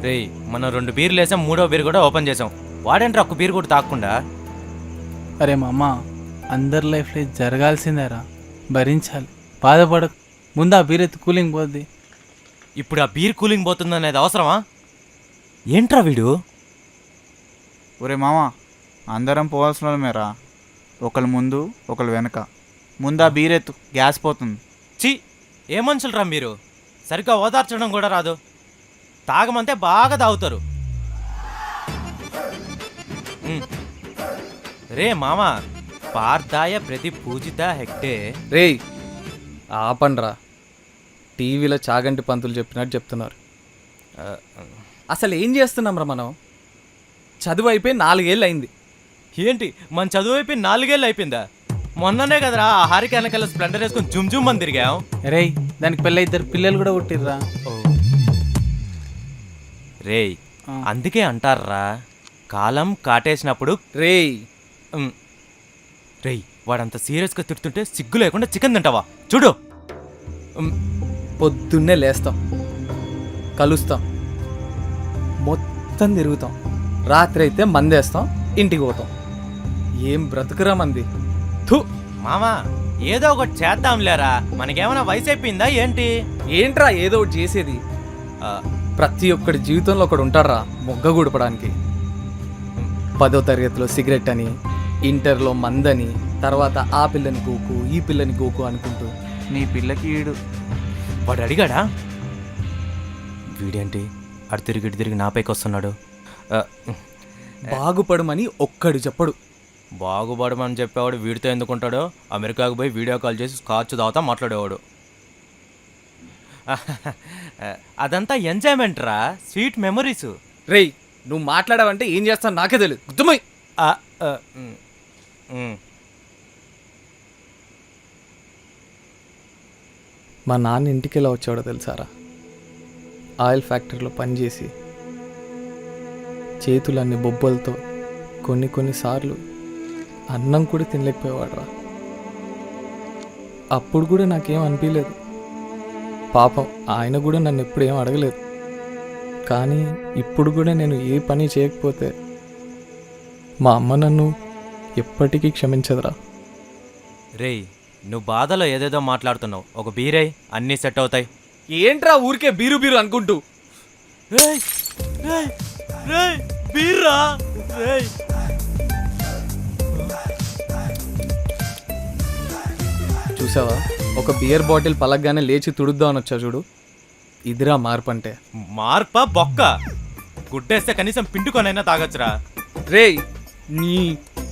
రేయ్ మనం 2 బీర్లు వేసాం, 3వ బీర్ కూడా ఓపెన్ చేసాం. వాడేంట్రా ఒక్క బీర్ కూడా తాగకుండా? అరే మామ, అందరి లైఫ్లో జరగాల్సిందేరా, భరించాలి, బాధపడకు. ముందు ఆ బీర్ ఎత్తి కూలింగ్ పోద్ది. ఇప్పుడు ఆ బీర్ కూలింగ్ పోతుందనేది అవసరమా? ఏంట్రా వీడు? ఒరే మామ, అందరం పోవాల్సిన వాళ్ళమేరా. ఒకళ్ళు ముందు ఒకళ్ళు వెనక. ముందు ఆ బీరెత్తు, గ్యాస్ పోతుంది. ఛీ, ఏ మనుషులరా మీరు? సరిగ్గా ఓదార్చడం కూడా రాదు. తాగమంటే బాగా తాగుతారు. రే మామ, పార్థాయ ప్రతి పూజిత హెక్టే. రేయ్ ఆపండ్రా, టీవీలో చాగంటి పంతులు చెప్పినట్టు చెప్తున్నారు. అసలు ఏం చేస్తున్నాంరా మనం? చదువు అయిపోయి 4 ఏళ్ళు అయింది. ఏంటి మన చదువు అయిపోయి 4 ఏళ్ళు అయిపోయిందా? మొన్ననే కదరా ఆ హారిక వెనకాల స్ప్లెండర్ వేసుకొని జుమ్ జుమ్ అని తిరిగాం. రే, దానికి పెళ్ళి 2 పిల్లలు కూడా పుట్టిర్రా. రేయ్ అందుకే అంటారా, కాలం కాటేసినప్పుడు. రేయ్ రేయ్ వాడంత సీరియస్గా తిడుతుంటే సిగ్గు లేకుండా చికెన్ తింటావా? చూడు. పొద్దున్నే లేస్తాం, కలుస్తాం, మొత్తం తిరుగుతాం, రాత్రి అయితే మందేస్తాం, ఇంటికి పోతాం. ఏం బ్రతుకురా మంది. థు. మామా ఏదో ఒకటి చేద్దాంలేరా, మనకేమైనా వయసు అయిపోయిందా ఏంటి? ఏంట్రా ఏదో ఒకటి చేసేది? ప్రతి ఒక్కడి జీవితంలో ఒకడు ఉంటారా మొగ్గ గుడపడానికి. 10వ తరగతిలో సిగరెట్ అని, ఇంటర్లో మందని, తర్వాత ఆ పిల్లని గోకు ఈ పిల్లని గోకు అనుకుంటూ. నీ పిల్లకి ఈడు. వాడు అడిగాడా? వీడేంటి అటు తిరిగి ఇటు తిరిగి నాపైకి వస్తున్నాడు? బాగుపడమని ఒక్కడు చెప్పడు. బాగుపడమని చెప్పేవాడు వీడితో ఎందుకుంటాడో? అమెరికాకు పోయి వీడియో కాల్ చేసి స్కాచ్ తాగుతా మాట్లాడేవాడు. అదంతా ఎంజాయ్మెంట్ రా, స్వీట్ మెమరీస్. రేయ్ నువ్వు మాట్లాడావంటే ఏం చేస్తాను నాకే తెలియదు. గుర్తుమై. మా నాన్న ఇంటికి ఎలా వచ్చాడో తెలుసారా? ఆయిల్ ఫ్యాక్టరీలో పనిచేసి చేతులన్నీ బొబ్బలతో కొన్నిసార్లు అన్నం కూడా తినలేకపోయేవాడురా. అప్పుడు కూడా నాకేం అనిపించలేదు. పాపం ఆయన కూడా నన్ను ఎప్పుడు ఏం అడగలేదు. కానీ ఇప్పుడు కూడా నేను ఏ పని చేయకపోతే మా అమ్మ నన్ను ఎప్పటికీ క్షమించదురా. రేయ్ నువ్వు బాధలో ఏదేదో మాట్లాడుతున్నావు. ఒక బీరై అన్నీ సెట్ అవుతాయి. ఏంట్రా ఊరికే బీరు బీరు అనుకుంటూ? బీర్రా. చూసావా, ఒక బియర్ బాటిల్ పలగ్గానే లేచి తుడుద్దామని వచ్చా చూడు. ఇదిరా మార్పు అంటే. మార్పా బొక్క? గుడ్డేస్తే కనీసం పిండుకొనైనా తాగొచ్చురా. రేయ్ నీ.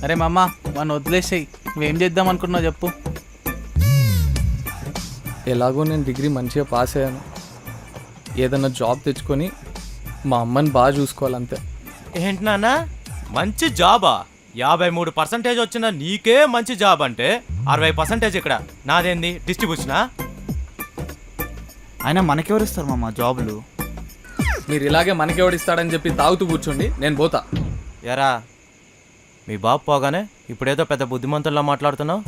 అరే మామ, వాడిని వదిలేసేయి. నువ్వేం చేద్దాం అనుకుంటున్నావు చెప్పు. ఎలాగో నేను డిగ్రీ మంచిగా పాస్ అయ్యాను. ఏదన్నా జాబ్ తెచ్చుకొని మా అమ్మని బాగా చూసుకోవాలంతే. ఏంటి నాన్న మంచి జాబా? 53% వచ్చిన నీకే మంచి జాబ్ అంటే 60% ఇక్కడ నాదేంది డిస్ట్రిబ్యూషనా? అయినా మనకెవరు ఇస్తారు మామ జాబులు? మీరు ఇలాగే మనకెవడిస్తాడని చెప్పి తాగుతూ కూర్చోండి, నేను పోతా. ఎరా మీ బాబు పోగానే ఇప్పుడేదో పెద్ద బుద్ధిమంతుల్లా మాట్లాడుతున్నావు.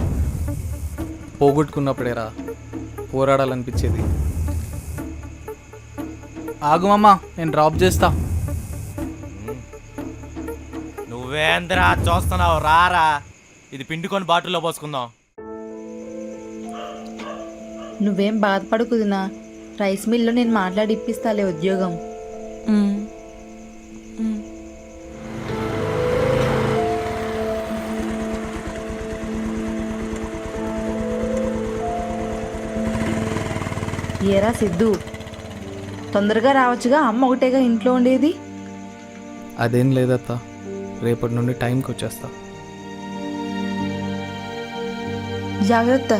పోగొట్టుకున్నప్పుడేరా పోరాడాలనిపించేది. ఆగు మామ, నేను డ్రాప్ చేస్తా. నువ్వేంద్రా చూస్తున్నావు? రారా, ఇది పిండుకొని బాటిల్లో పోసుకుందాం. నువ్వేం బాధపడకుదినా, రైస్ మిల్లో నేను మాట్లాడి ఇప్పిస్తాలే ఉద్యోగం. ఏరా సిద్ధు, తొందరగా రావచ్చుగా, అమ్మ ఒకటేగా ఇంట్లో ఉండేది. అదేం లేదత్తా, రేపటి నుండి టైంకి వచ్చేస్తా. జాగ్రత్త.